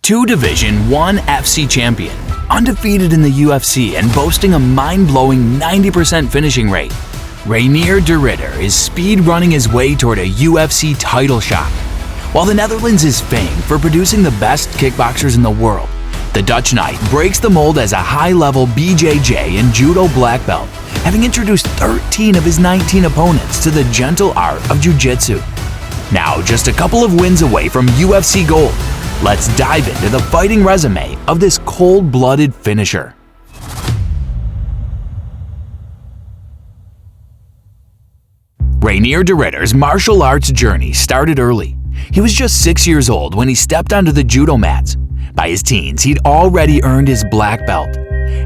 Two Division I FC champion, undefeated in the UFC and boasting a mind-blowing 90% finishing rate, Reinier de Ridder is speed-running his way toward a UFC title shot. While the Netherlands is famed for producing the best kickboxers in the world, the Dutch Knight breaks the mold as a high-level BJJ and Judo black belt, having introduced 13 of his 19 opponents to the gentle art of jiu-jitsu. Now just a couple of wins away from UFC gold, let's dive into the fighting resume of this cold-blooded finisher. Reinier de Ridder's martial arts journey started early. He was just 6 years old when he stepped onto the judo mats. By his teens, he'd already earned his black belt.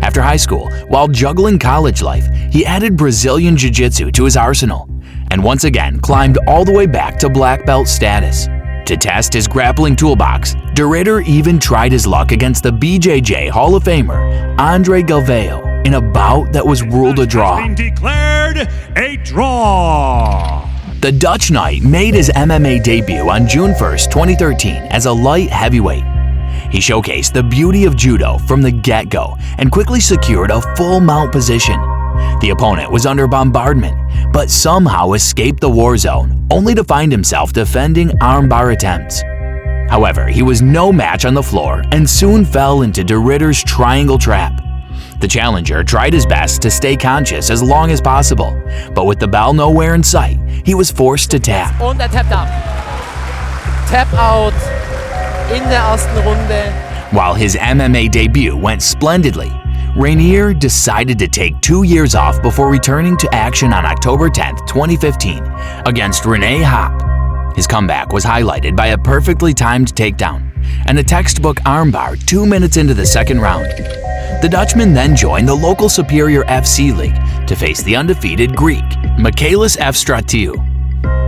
After high school, while juggling college life, he added Brazilian jiu-jitsu to his arsenal, and once again climbed all the way back to black belt status. To test his grappling toolbox, de Ridder even tried his luck against the BJJ Hall of Famer Andre Galvao in a bout that was ruled a draw. Declared a draw. The Dutch Knight made his MMA debut on June 1st, 2013 as a light heavyweight. He showcased the beauty of judo from the get-go and quickly secured a full mount position. The opponent was under bombardment, but somehow escaped the war zone, only to find himself defending armbar attempts. However, he was no match on the floor and soon fell into de Ridder's triangle trap. The challenger tried his best to stay conscious as long as possible, but with the bell nowhere in sight, he was forced to tap. Und tapped out. Tap out in der ersten Runde. While his MMA debut went splendidly, Reinier decided to take 2 years off before returning to action on October 10, 2015 against René Hop. His comeback was highlighted by a perfectly timed takedown and a textbook armbar 2 minutes into the second round. The Dutchman then joined the local Superior FC League to face the undefeated Greek, Michaelis F. Stratiu.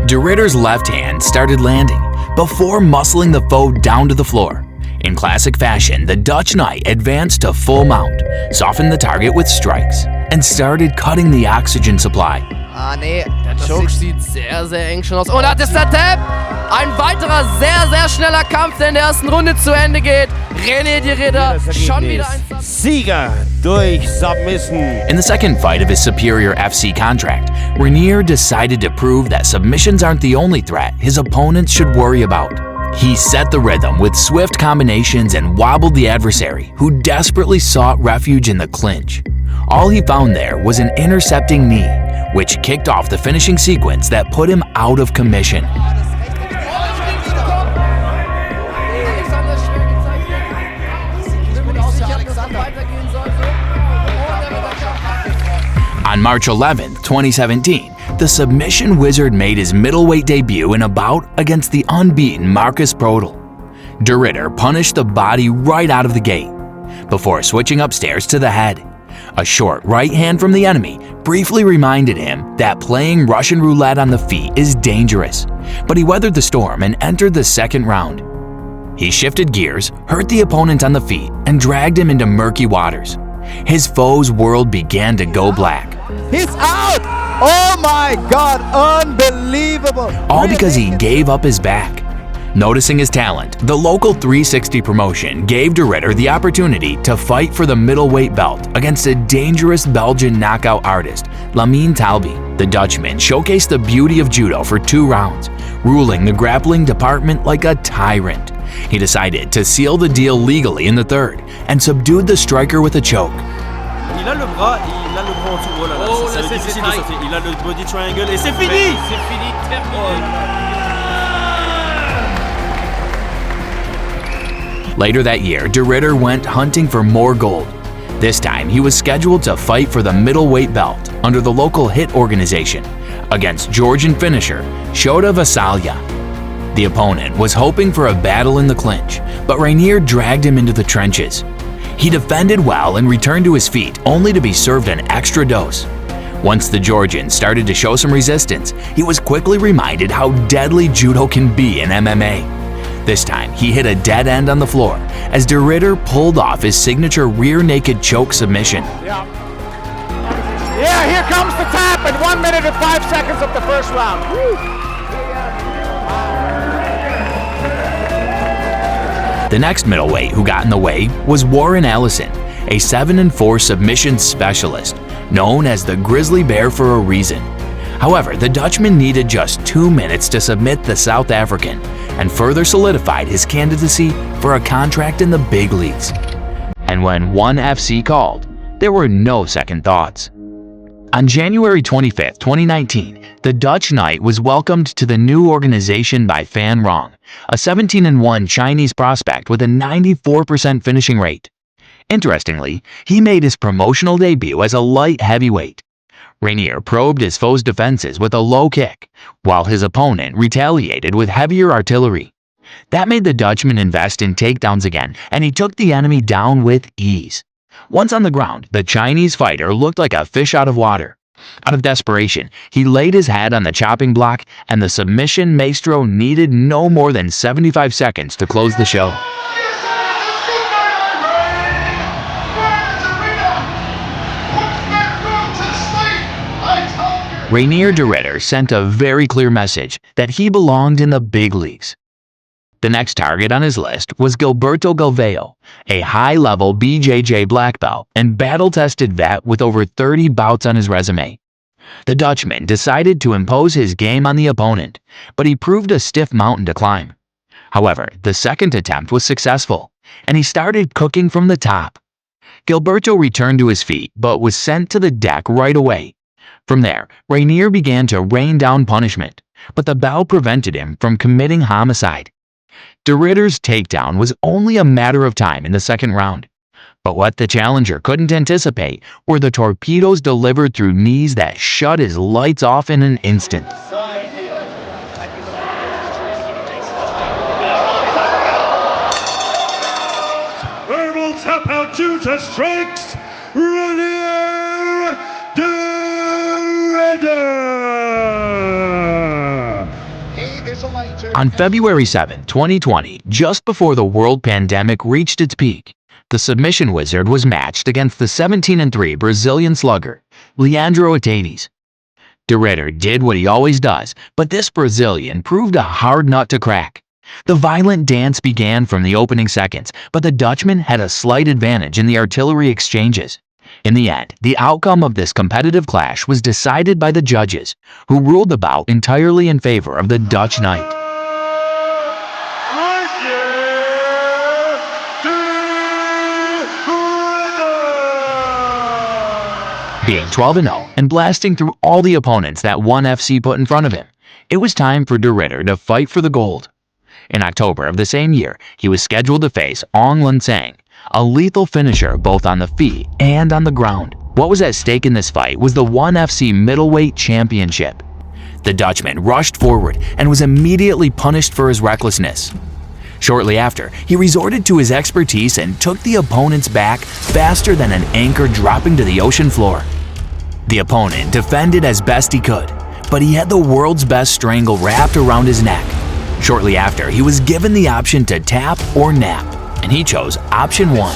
De Ridder's left hand started landing before muscling the foe down to the floor. In classic fashion, the Dutch Knight advanced to full mount, softened the target with strikes, and started cutting the oxygen supply. Nee, der Choke sieht sehr, sehr eng schon aus. Und das ist der Tap! Ein weiterer sehr, sehr schneller Kampf, der in der ersten Runde zu Ende geht. Reinier de Ridder schon wieder ein Sieger durch Submission. In the second fight of his Superior FC contract, Reinier decided to prove that submissions aren't the only threat his opponents should worry about. He set the rhythm with swift combinations and wobbled the adversary, who desperately sought refuge in the clinch. All he found there was an intercepting knee, which kicked off the finishing sequence that put him out of commission. On March 11, 2017, the submission wizard made his middleweight debut in a bout against the unbeaten Marcus Brodel. De Ridder punished the body right out of the gate, before switching upstairs to the head. A short right hand from the enemy briefly reminded him that playing Russian roulette on the feet is dangerous, but he weathered the storm and entered the second round. He shifted gears, hurt the opponent on the feet, and dragged him into murky waters. His foe's world began to go black. He's out! Oh my God, unbelievable! All because he gave up his back. Noticing his talent, the local 360 promotion gave de Ridder the opportunity to fight for the middleweight belt against a dangerous Belgian knockout artist, Lamine Talbi. The Dutchman showcased the beauty of judo for 2 rounds, ruling the grappling department like a tyrant. He decided to seal the deal legally in the third and subdued the striker with a choke. Il a le bras en dessous. Oh là là, ça va être difficile de sortir. Il a le body triangle et c'est fini! C'est fini, terminé. Later that year, de Ridder went hunting for more gold. This time, he was scheduled to fight for the middleweight belt under the local HIT organization against Georgian finisher Shota Vasalya. The opponent was hoping for a battle in the clinch, but Reinier dragged him into the trenches. He defended well and returned to his feet, only to be served an extra dose. Once the Georgian started to show some resistance, he was quickly reminded how deadly judo can be in MMA. This time, he hit a dead end on the floor as de Ridder pulled off his signature rear naked choke submission. Yeah, here comes the tap in 1 minute and 5 seconds of the first round. Woo. The next middleweight who got in the way was Warren Ellison, a 7-4 submission specialist, known as the Grizzly Bear for a reason. However, the Dutchman needed just 2 minutes to submit the South African and further solidified his candidacy for a contract in the big leagues. And when ONE FC called, there were no second thoughts. On January 25, 2019, the Dutch Knight was welcomed to the new organization by Fan Rong, a 17-1 Chinese prospect with a 94% finishing rate. Interestingly, he made his promotional debut as a light heavyweight. Reinier probed his foe's defenses with a low kick, while his opponent retaliated with heavier artillery. That made the Dutchman invest in takedowns again, and he took the enemy down with ease. Once on the ground, the Chinese fighter looked like a fish out of water. Out of desperation, he laid his head on the chopping block, and the submission maestro needed no more than 75 seconds to close the show. Reinier de Ridder sent a very clear message that he belonged in the big leagues. The next target on his list was Gilberto Galvão, a high-level BJJ black belt and battle-tested vet with over 30 bouts on his resume. The Dutchman decided to impose his game on the opponent, but he proved a stiff mountain to climb. However, the second attempt was successful, and he started cooking from the top. Gilberto returned to his feet, but was sent to the deck right away. From there, Reinier began to rain down punishment, but the bell prevented him from committing homicide. De Ridder's takedown was only a matter of time in the second round. But what the challenger couldn't anticipate were the torpedoes delivered through knees that shut his lights off in an instant. Verbal tap out Judo strikes, Reinier de Ridder. On February 7, 2020, just before the world pandemic reached its peak, the submission wizard was matched against the 17-3 Brazilian slugger, Leandro Atanes. De Ridder did what he always does, but this Brazilian proved a hard nut to crack. The violent dance began from the opening seconds, but the Dutchman had a slight advantage in the artillery exchanges. In the end, the outcome of this competitive clash was decided by the judges, who ruled the bout entirely in favor of the Dutch Knight. Being 12-0 and blasting through all the opponents that ONE FC put in front of him, it was time for de Ridder to fight for the gold. In October of the same year, he was scheduled to face Ong Lun Sang, a lethal finisher both on the feet and on the ground. What was at stake in this fight was the ONE FC middleweight championship. The Dutchman rushed forward and was immediately punished for his recklessness. Shortly after, he resorted to his expertise and took the opponent's back faster than an anchor dropping to the ocean floor. The opponent defended as best he could, but he had the world's best strangle wrapped around his neck. Shortly after, he was given the option to tap or nap, and he chose option 1.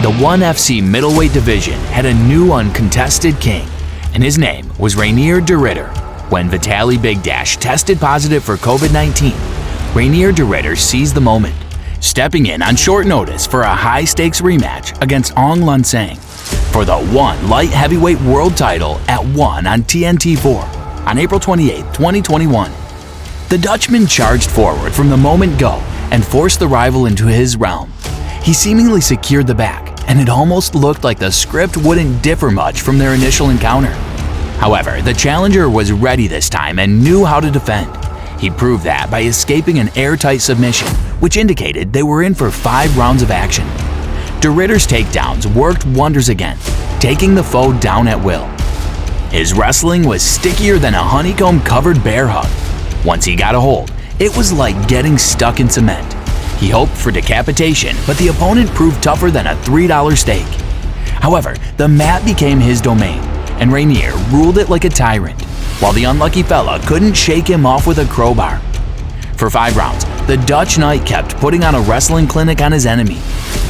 The ONE FC middleweight division had a new uncontested king, and his name was Reinier de Ridder. When Vitaly Bigdash tested positive for COVID-19, Reinier de Ridder seized the moment, stepping in on short notice for a high-stakes rematch against Ong Lun Sang for the ONE light heavyweight world title at ONE on TNT4 on April 28, 2021. The Dutchman charged forward from the moment go and forced the rival into his realm. He seemingly secured the back, and it almost looked like the script wouldn't differ much from their initial encounter. However, the challenger was ready this time and knew how to defend. He proved that by escaping an airtight submission, which indicated they were in for 5 rounds of action. De Ridder's takedowns worked wonders again, taking the foe down at will. His wrestling was stickier than a honeycomb-covered bear hug. Once he got a hold, it was like getting stuck in cement. He hoped for decapitation, but the opponent proved tougher than a $3 steak. However, the mat became his domain, and Reinier ruled it like a tyrant, while the unlucky fella couldn't shake him off with a crowbar. For 5 rounds, the Dutch Knight kept putting on a wrestling clinic on his enemy,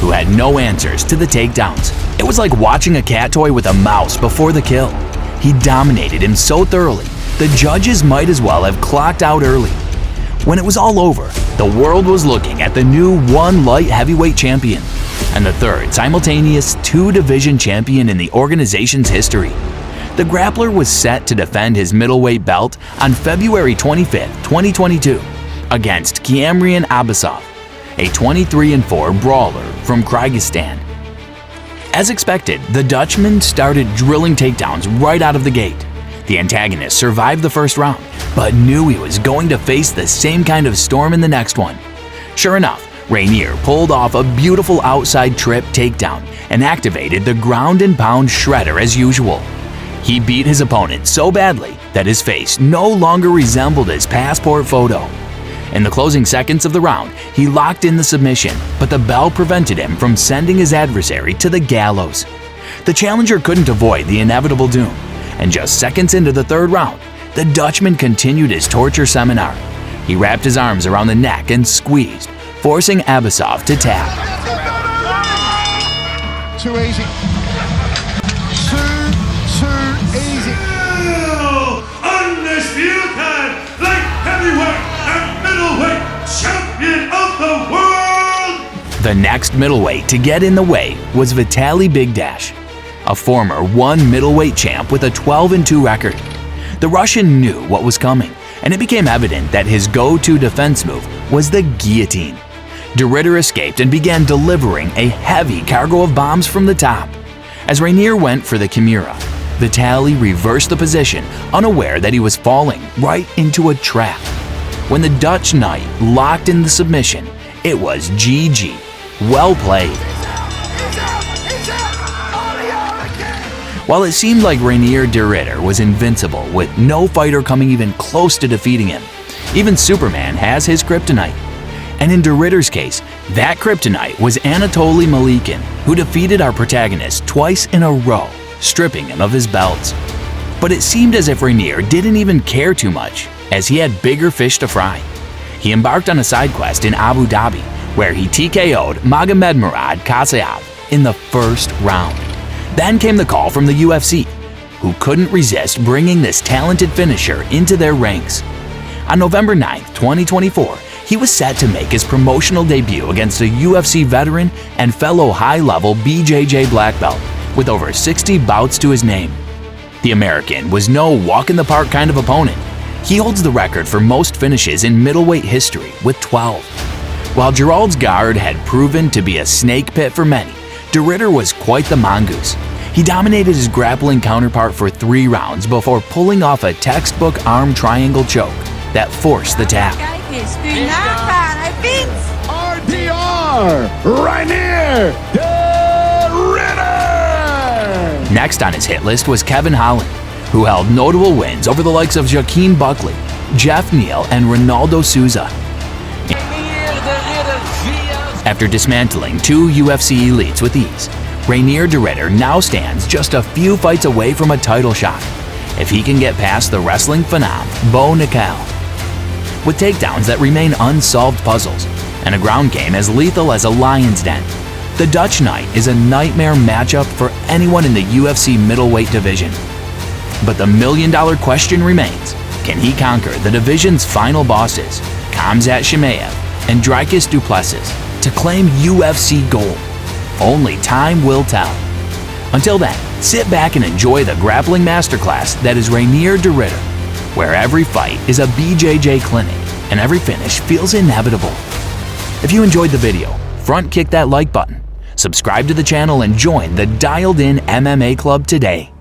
who had no answers to the takedowns. It was like watching a cat toy with a mouse before the kill. He dominated him so thoroughly, the judges might as well have clocked out early. When it was all over, the world was looking at the new one light heavyweight champion and the third simultaneous two-division champion in the organization's history. The grappler was set to defend his middleweight belt on February 25, 2022, against Kiamrian Abasov, a 23-4 brawler from Kyrgyzstan. As expected, the Dutchman started drilling takedowns right out of the gate. The antagonist survived the first round, but knew he was going to face the same kind of storm in the next one. Sure enough, Reinier pulled off a beautiful outside trip takedown and activated the ground and pound shredder as usual. He beat his opponent so badly that his face no longer resembled his passport photo. In the closing seconds of the round, he locked in the submission, but the bell prevented him from sending his adversary to the gallows. The challenger couldn't avoid the inevitable doom, and just seconds into the third round, the Dutchman continued his torture seminar. He wrapped his arms around the neck and squeezed, forcing Abasov to tap. Too easy. Too easy. Undisputed light heavyweight and middleweight champion of the world! The next middleweight to get in the way was Vitaly Bigdash, a former one middleweight champ with a 12-2 record. The Russian knew what was coming, and it became evident that his go-to defense move was the guillotine. De Ridder escaped and began delivering a heavy cargo of bombs from the top. As Reinier went for the Kimura, Vitaly reversed the position, unaware that he was falling right into a trap. When the Dutch Knight locked in the submission, it was GG. Well played. While it seemed like Reinier de Ridder was invincible, with no fighter coming even close to defeating him, even Superman has his kryptonite. And in de Ridder's case, that kryptonite was Anatoly Malikin, who defeated our protagonist twice in a row, stripping him of his belts. But it seemed as if Reinier didn't even care too much, as he had bigger fish to fry. He embarked on a side quest in Abu Dhabi, where he TKO'd Magomedmurad Kasayev in the first round. Then came the call from the UFC, who couldn't resist bringing this talented finisher into their ranks. On November 9, 2024, he was set to make his promotional debut against a UFC veteran and fellow high-level BJJ black belt with over 60 bouts to his name. The American was no walk-in-the-park kind of opponent. He holds the record for most finishes in middleweight history with 12. While Gerald's guard had proven to be a snake pit for many, de Ridder was quite the mongoose. He dominated his grappling counterpart for 3 rounds before pulling off a textbook arm triangle choke that forced the tap. RDR, Reinier de Ridder! Next on his hit list was Kevin Holland, who held notable wins over the likes of Joaquin Buckley, Jeff Neal, and Ronaldo Souza. After dismantling 2 UFC elites with ease, Reinier de Ridder now stands just a few fights away from a title shot, if he can get past the wrestling phenom Bo Nickel. With takedowns that remain unsolved puzzles, and a ground game as lethal as a lion's den, the Dutch Knight is a nightmare matchup for anyone in the UFC middleweight division. But the million-dollar question remains, can he conquer the division's final bosses, Khamzat Chimaev and Dricus du Plessis, to claim UFC gold? Only time will tell. Until then, sit back and enjoy the grappling masterclass that is Reinier de Ridder, where every fight is a BJJ clinic and every finish feels inevitable. If you enjoyed the video, front kick that like button, subscribe to the channel, and join the Dialed In MMA Club today.